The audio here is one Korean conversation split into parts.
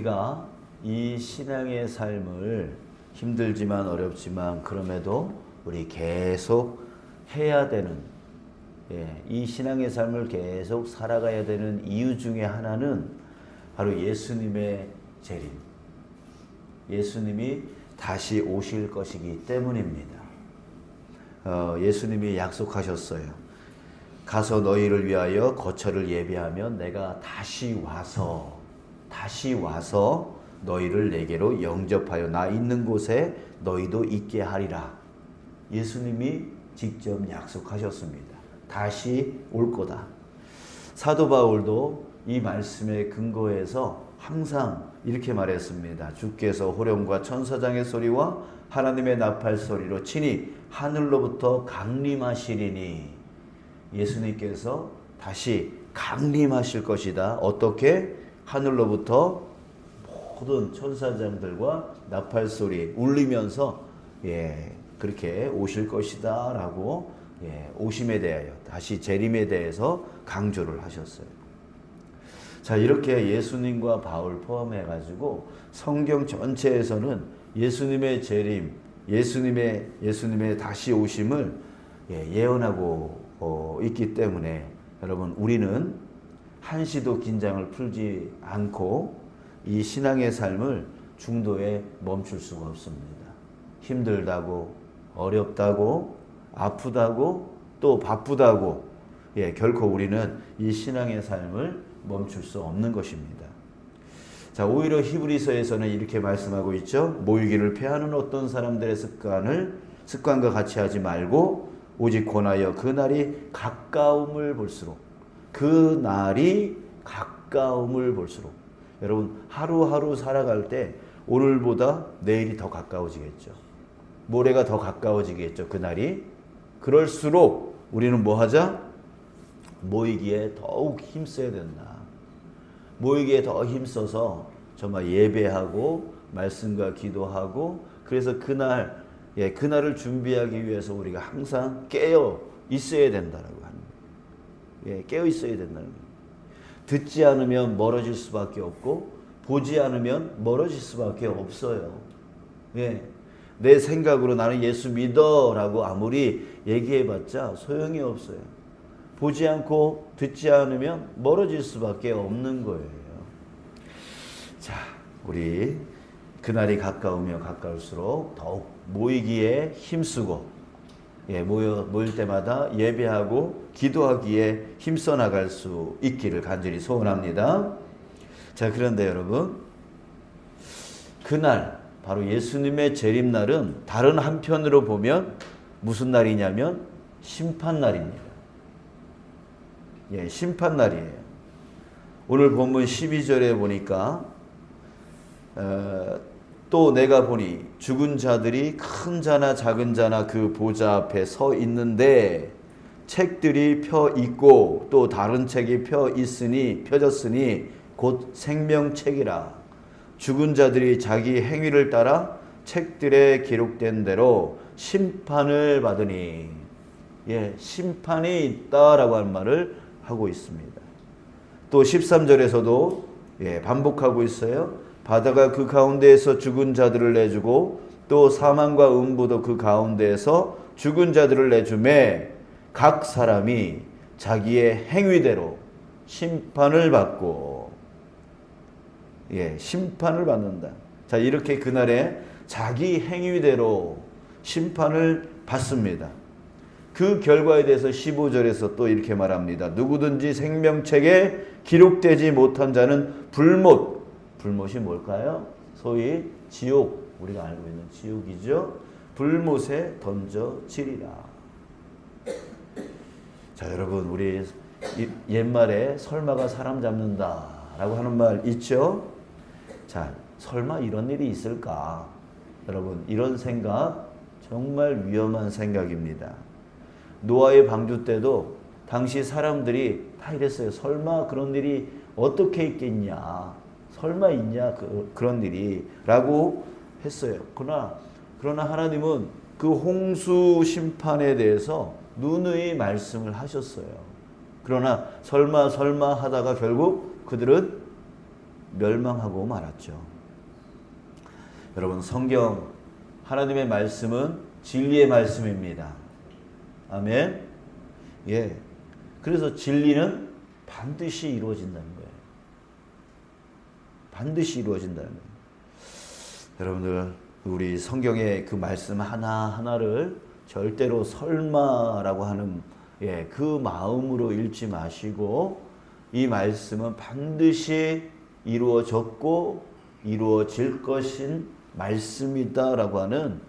우리가 이 신앙의 삶을 힘들지만 어렵지만 그럼에도 우리 계속 해야 되는 이 신앙의 삶을 계속 살아가야 되는 이유 중에 하나는 바로 예수님의 재림, 예수님이 다시 오실 것이기 때문입니다. 예수님이 약속하셨어요. 가서 너희를 위하여 거처를 예비하면 내가 다시 와서 너희를 내게로 영접하여 나 있는 곳에 너희도 있게 하리라. 예수님이 직접 약속하셨습니다. 다시 올 거다. 사도 바울도 이 말씀에 근거해서 항상 이렇게 말했습니다. 주께서 호령과 천사장의 소리와 하나님의 나팔 소리로 친히 하늘로부터 강림하시리니, 예수님께서 다시 강림하실 것이다. 어떻게? 하늘로부터 모든 천사장들과 나팔 소리 울리면서 그렇게 오실 것이다 라고 오심에 대하여, 다시 재림에 대해서 강조를 하셨어요. 자, 이렇게 예수님과 바울 포함해 가지고 성경 전체에서는 예수님의 재림, 예수님의 다시 오심을 예언하고 있기 때문에 여러분, 우리는 한시도 긴장을 풀지 않고 이 신앙의 삶을 중도에 멈출 수가 없습니다. 힘들다고, 어렵다고, 아프다고, 또 바쁘다고 결코 우리는 이 신앙의 삶을 멈출 수 없는 것입니다. 자, 오히려 히브리서에서는 이렇게 말씀하고 있죠. 모이기를 패하는 어떤 사람들의 습관과 같이 하지 말고 오직 권하여 그날이 가까움을 볼수록, 여러분, 하루하루 살아갈 때 오늘보다 내일이 더 가까워지겠죠. 모레가 더 가까워지겠죠. 그날이. 그럴수록 우리는 뭐 하자? 모이기에 더욱 힘써야 된다. 모이기에 더 힘써서 정말 예배하고 말씀과 기도하고, 그래서 그날을 준비하기 위해서 우리가 항상 깨어 있어야 된다라고 합니다. 깨어 있어야 된다는 거예요. 듣지 않으면 멀어질 수밖에 없고 보지 않으면 멀어질 수밖에 없어요. 내 생각으로 나는 예수 믿어라고 아무리 얘기해봤자 소용이 없어요. 보지 않고 듣지 않으면 멀어질 수밖에 없는 거예요. 자, 우리 그날이 가까우면 가까울수록 더욱 모이기에 힘쓰고 모일 때마다 예배하고 기도하기에 힘써 나갈 수 있기를 간절히 소원합니다. 자, 그런데 여러분, 그날 바로 예수님의 재림날은 다른 한편으로 보면 무슨 날이냐면 심판날입니다. 심판날이에요. 오늘 본문 12절에 보니까 또 내가 보니 죽은 자들이 큰 자나 작은 자나 그 보좌 앞에 서 있는데 책들이 펴 있고 또 다른 책이 펴졌으니 곧 생명책이라. 죽은 자들이 자기 행위를 따라 책들에 기록된 대로 심판을 받으니, 심판이 있다라고 하는 말을 하고 있습니다. 또 13절에서도 반복하고 있어요. 바다가 그 가운데에서 죽은 자들을 내주고 또 사망과 음부도 그 가운데에서 죽은 자들을 내주매 각 사람이 자기의 행위대로 심판을 받고, 심판을 받는다. 자, 이렇게 그날에 자기 행위대로 심판을 받습니다. 그 결과에 대해서 15절에서 또 이렇게 말합니다. 누구든지 생명책에 기록되지 못한 자는 불못이 뭘까요? 소위 지옥, 우리가 알고 있는 지옥이죠. 불못에 던져지리라. 자, 여러분, 우리 옛말에 설마가 사람 잡는다라고 하는 말 있죠? 자, 설마 이런 일이 있을까? 여러분, 이런 생각 정말 위험한 생각입니다. 노아의 방주 때도 당시 사람들이 다 이랬어요. 설마 그런 일이 어떻게 있겠냐? 설마 있냐? 그런 일이? 라고 했어요. 그러나 하나님은 그 홍수 심판에 대해서 누누이 말씀을 하셨어요. 그러나 설마 하다가 결국 그들은 멸망하고 말았죠. 여러분, 성경 하나님의 말씀은 진리의 말씀입니다. 아멘. 예. 그래서 진리는 반드시 이루어진다는 거예요. 반드시 이루어진다는 거예요. 여러분들, 우리 성경의 그 말씀 하나하나를 절대로 설마라고 하는 그 마음으로 읽지 마시고, 이 말씀은 반드시 이루어졌고 이루어질 것인 말씀이다라고 하는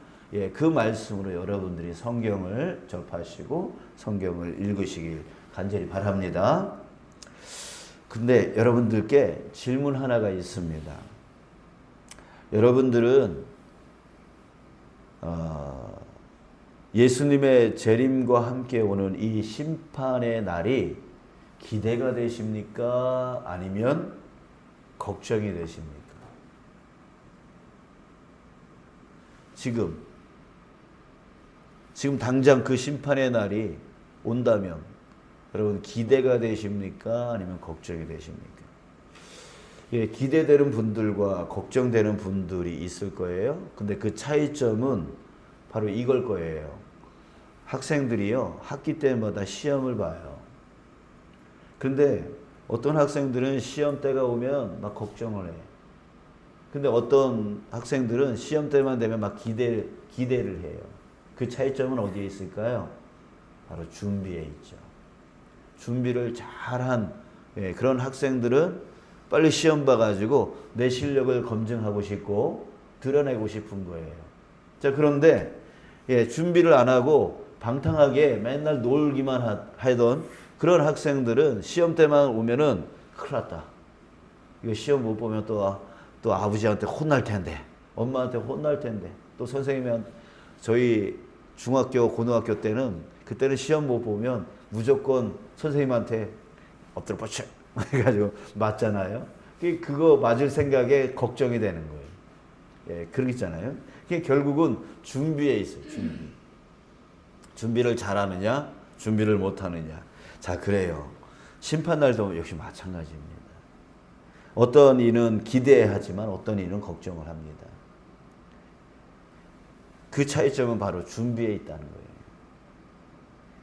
그 말씀으로 여러분들이 성경을 접하시고 성경을 읽으시길 간절히 바랍니다. 근데 여러분들께 질문 하나가 있습니다. 여러분들은 예수님의 재림과 함께 오는 이 심판의 날이 기대가 되십니까? 아니면 걱정이 되십니까? 지금 당장 그 심판의 날이 온다면 여러분 기대가 되십니까? 아니면 걱정이 되십니까? 예, 기대되는 분들과 걱정되는 분들이 있을 거예요. 근데 그 차이점은 바로 이걸 거예요. 학생들이요, 학기 때마다 시험을 봐요. 근데 어떤 학생들은 시험 때가 오면 막 걱정을 해. 근데 어떤 학생들은 시험 때만 되면 막 기대를 해요. 그 차이점은 어디에 있을까요? 바로 준비에 있죠. 준비를 잘한 그런 학생들은 빨리 시험 봐가지고 내 실력을 검증하고 싶고 드러내고 싶은 거예요. 자, 그런데 준비를 안 하고 방탕하게 맨날 놀기만 하던 그런 학생들은 시험 때만 오면은 큰일 났다. 이거 시험 못 보면 또 아버지한테 혼날 텐데, 엄마한테 혼날 텐데, 또 선생님한테, 저희 중학교, 고등학교 때는 그때는 시험 못 보면 무조건 선생님한테 엎드려 뻗쳐 해가지고 맞잖아요. 그거 맞을 생각에 걱정이 되는 거예요. 예, 그러겠잖아요. 결국은 준비에 있어요. 준비를 잘하느냐, 준비를 못하느냐. 자, 그래요. 심판날도 역시 마찬가지입니다. 어떤 이는 기대하지만 어떤 이는 걱정을 합니다. 그 차이점은 바로 준비에 있다는 거예요.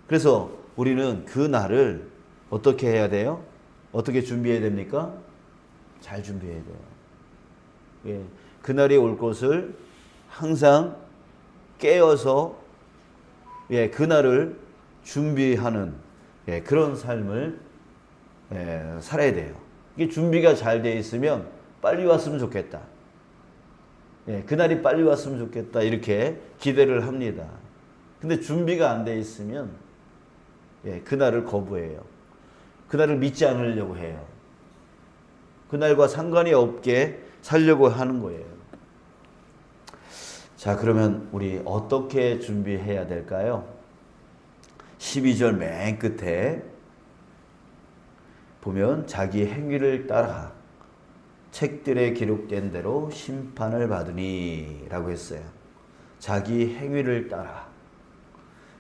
그래서 우리는 그 날을 어떻게 해야 돼요? 어떻게 준비해야 됩니까? 잘 준비해야 돼요. 예, 그날이 올 것을 항상 깨어서 그날을 준비하는 그런 삶을 살아야 돼요. 이게 준비가 잘 돼 있으면 빨리 왔으면 좋겠다. 그날이 빨리 왔으면 좋겠다. 이렇게 기대를 합니다. 근데 준비가 안 돼 있으면 그날을 거부해요. 그날을 믿지 않으려고 해요. 그날과 상관이 없게 살려고 하는 거예요. 자, 그러면 우리 어떻게 준비해야 될까요? 12절 맨 끝에 보면 자기 행위를 따라 책들에 기록된 대로 심판을 받으니 라고 했어요. 자기 행위를 따라.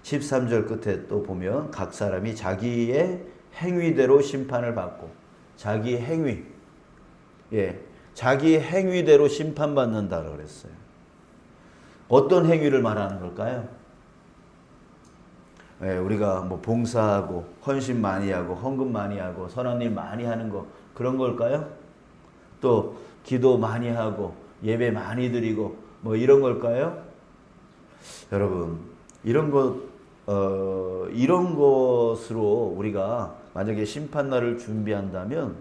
13절 끝에 또 보면 각 사람이 자기의 행위대로 심판을 받고, 자기 행위, 자기 행위대로 심판받는다고 그랬어요. 어떤 행위를 말하는 걸까요? 우리가 뭐 봉사하고 헌신 많이 하고 헌금 많이 하고 선한 일 많이 하는 거, 그런 걸까요? 또 기도 많이 하고 예배 많이 드리고 뭐 이런 걸까요? 여러분, 이런 것으로 우리가 만약에 심판날을 준비한다면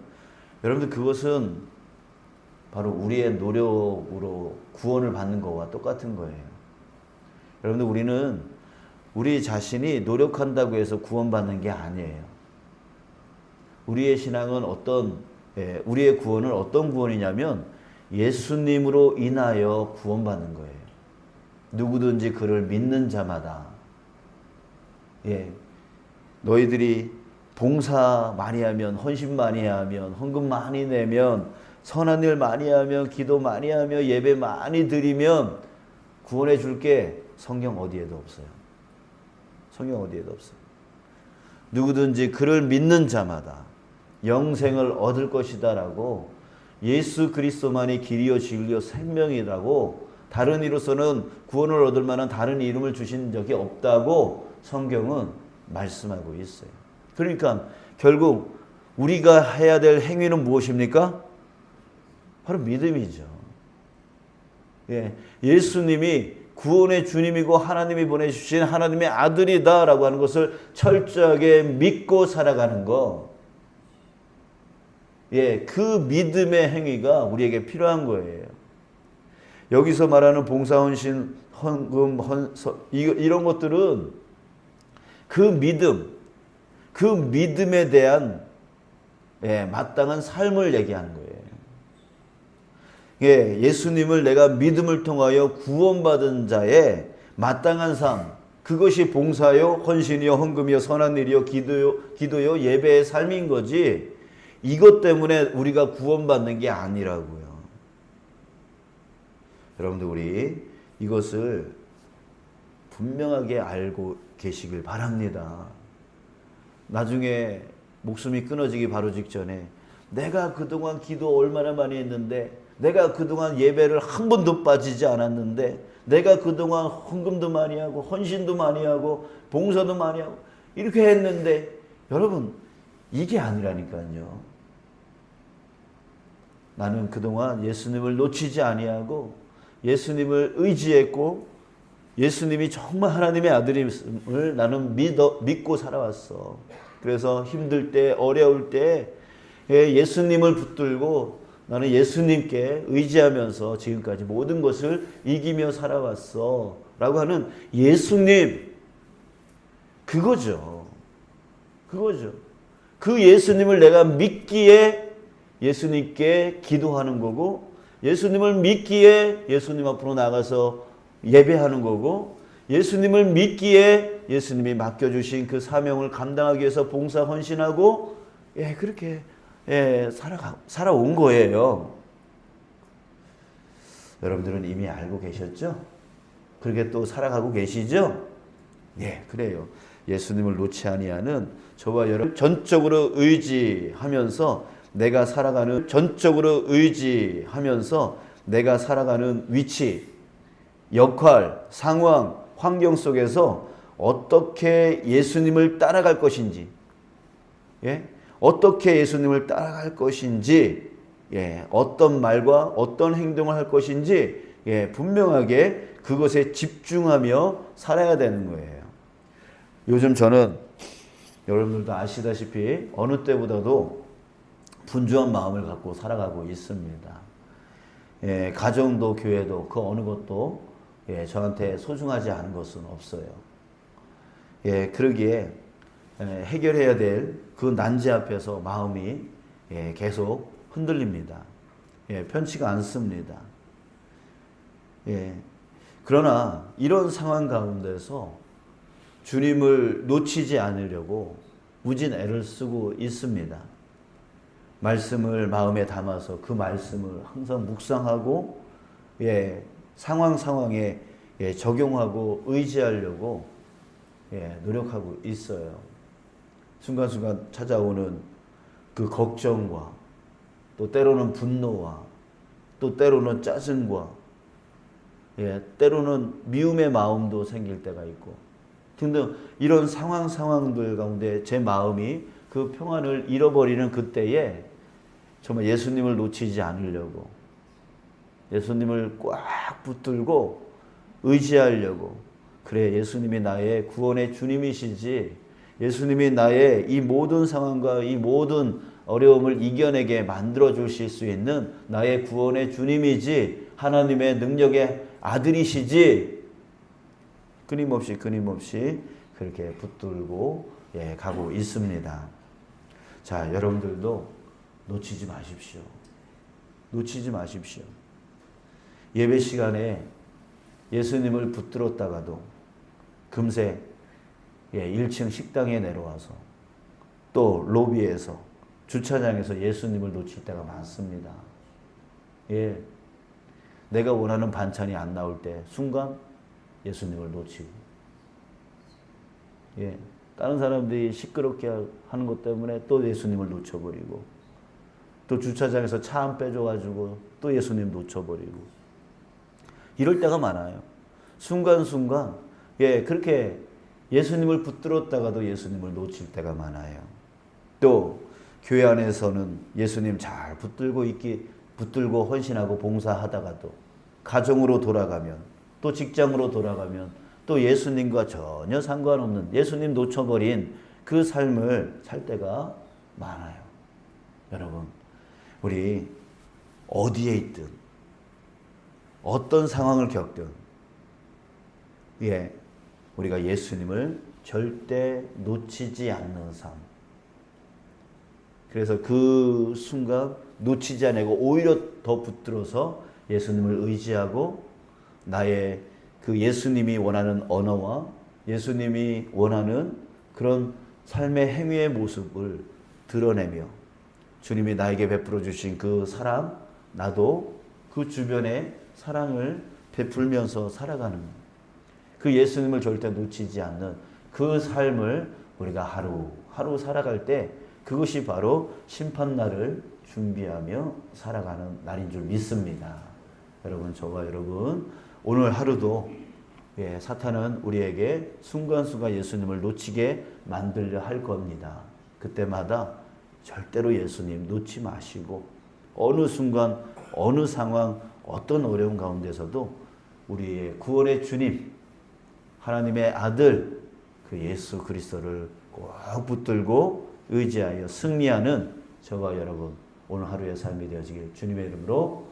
여러분들 그것은 바로 우리의 노력으로 구원을 받는 것과 똑같은 거예요. 여러분들, 우리는 우리 자신이 노력한다고 해서 구원받는 게 아니에요. 우리의 신앙은 우리의 구원은 어떤 구원이냐면 예수님으로 인하여 구원받는 거예요. 누구든지 그를 믿는 자마다. 너희들이 봉사 많이 하면, 헌신 많이 하면, 헌금 많이 내면, 선한 일 많이 하면, 기도 많이 하며, 예배 많이 드리면 구원해 줄게. 성경 어디에도 없어요. 성경 어디에도 없어요. 누구든지 그를 믿는 자마다 영생을 얻을 것이다 라고 예수 그리스도만이 길이요 진리요 생명이라고, 다른 이로서는 구원을 얻을 만한 다른 이름을 주신 적이 없다고 성경은 말씀하고 있어요. 그러니까 결국 우리가 해야 될 행위는 무엇입니까? 바로 믿음이죠. 예, 예수님이 구원의 주님이고 하나님이 보내주신 하나님의 아들이다라고 하는 것을 철저하게 믿고 살아가는 거. 예, 그 믿음의 행위가 우리에게 필요한 거예요. 여기서 말하는 봉사, 헌신, 헌금, 이런 것들은 그 믿음에 대한 마땅한 삶을 얘기하는 거예요. 예, 예수님을 내가 믿음을 통하여 구원받은 자의 마땅한 삶, 그것이 봉사요, 헌신이요, 헌금이요, 선한 일이요, 기도요, 예배의 삶인 거지, 이것 때문에 우리가 구원받는 게 아니라고요. 여러분들, 우리 이것을 분명하게 알고 계시길 바랍니다. 나중에 목숨이 끊어지기 바로 직전에 내가 그동안 기도 얼마나 많이 했는데, 내가 그동안 예배를 한 번도 빠지지 않았는데, 내가 그동안 헌금도 많이 하고 헌신도 많이 하고 봉사도 많이 하고 이렇게 했는데, 여러분 이게 아니라니까요. 나는 그동안 예수님을 놓치지 아니하고 예수님을 의지했고 예수님이 정말 하나님의 아들임을 나는 믿고 살아왔어. 그래서 힘들 때, 어려울 때 예수님을 붙들고 나는 예수님께 의지하면서 지금까지 모든 것을 이기며 살아왔어 라고 하는 예수님, 그거죠. 그 예수님을 내가 믿기에 예수님께 기도하는 거고, 예수님을 믿기에 예수님 앞으로 나가서 예배하는 거고, 예수님을 믿기에 예수님이 맡겨주신 그 사명을 감당하기 위해서 봉사 헌신하고, 그렇게 살아온 거예요. 여러분들은 이미 알고 계셨죠? 그렇게 또 살아가고 계시죠? 예, 그래요. 예수님을 놓지 아니하는 저와 여러분 전적으로 의지하면서 내가 살아가는 위치, 역할, 상황, 환경 속에서 어떻게 예수님을 따라갈 것인지, 어떻게 예수님을 따라갈 것인지, 어떤 말과 어떤 행동을 할 것인지, 분명하게 그것에 집중하며 살아야 되는 거예요. 요즘 저는 여러분들도 아시다시피 어느 때보다도 분주한 마음을 갖고 살아가고 있습니다. 가정도 교회도 그 어느 것도 저한테 소중하지 않은 것은 없어요. 그러기에 해결해야 될 그 난제 앞에서 마음이 계속 흔들립니다. 편치가 않습니다. 그러나 이런 상황 가운데서 주님을 놓치지 않으려고 무진 애를 쓰고 있습니다. 말씀을 마음에 담아서 그 말씀을 항상 묵상하고 상황에 적용하고 의지하려고 노력하고 있어요. 순간순간 찾아오는 그 걱정과 또 때로는 분노와 또 때로는 짜증과 때로는 미움의 마음도 생길 때가 있고 등등, 이런 상황들 가운데 제 마음이 그 평안을 잃어버리는 그때에 정말 예수님을 놓치지 않으려고, 예수님을 꽉 붙들고 의지하려고, 그래 예수님이 나의 구원의 주님이시지, 예수님이 나의 이 모든 상황과 이 모든 어려움을 이겨내게 만들어 주실 수 있는 나의 구원의 주님이지, 하나님의 능력의 아들이시지, 끊임없이 그렇게 붙들고 가고 있습니다. 자, 여러분들도 놓치지 마십시오. 예배 시간에 예수님을 붙들었다가도 금세 1층 식당에 내려와서 또 로비에서 주차장에서 예수님을 놓칠 때가 많습니다. 내가 원하는 반찬이 안 나올 때 순간 예수님을 놓치고, 다른 사람들이 시끄럽게 하는 것 때문에 또 예수님을 놓쳐버리고, 또 주차장에서 차 안 빼줘가지고 또 예수님 놓쳐버리고 이럴 때가 많아요. 순간순간 그렇게 예수님을 붙들었다가도 예수님을 놓칠 때가 많아요. 또 교회 안에서는 예수님 잘 붙들고 헌신하고 봉사하다가도 가정으로 돌아가면 또 직장으로 돌아가면 또 예수님과 전혀 상관없는 예수님 놓쳐버린 그 삶을 살 때가 많아요. 여러분, 우리 어디에 있든 어떤 상황을 겪든 우리가 예수님을 절대 놓치지 않는 삶. 그래서 그 순간 놓치지 않고 오히려 더 붙들어서 예수님을 의지하고 나의 그 예수님이 원하는 언어와 예수님이 원하는 그런 삶의 행위의 모습을 드러내며 주님이 나에게 베풀어 주신 그 사랑, 나도 그 주변에 사랑을 베풀면서 살아가는 그 예수님을 절대 놓치지 않는 그 삶을 우리가 하루하루 살아갈 때 그것이 바로 심판날을 준비하며 살아가는 날인 줄 믿습니다. 여러분, 저와 여러분 오늘 하루도 사탄은 우리에게 순간순간 예수님을 놓치게 만들려 할 겁니다. 그때마다 절대로 예수님 놓지 마시고 어느 순간 어느 상황 어떤 어려운 가운데서도 우리의 구원의 주님 하나님의 아들 그 예수 그리스도를 꼭 붙들고 의지하여 승리하는 저와 여러분 오늘 하루의 삶이 되어지길 주님의 이름으로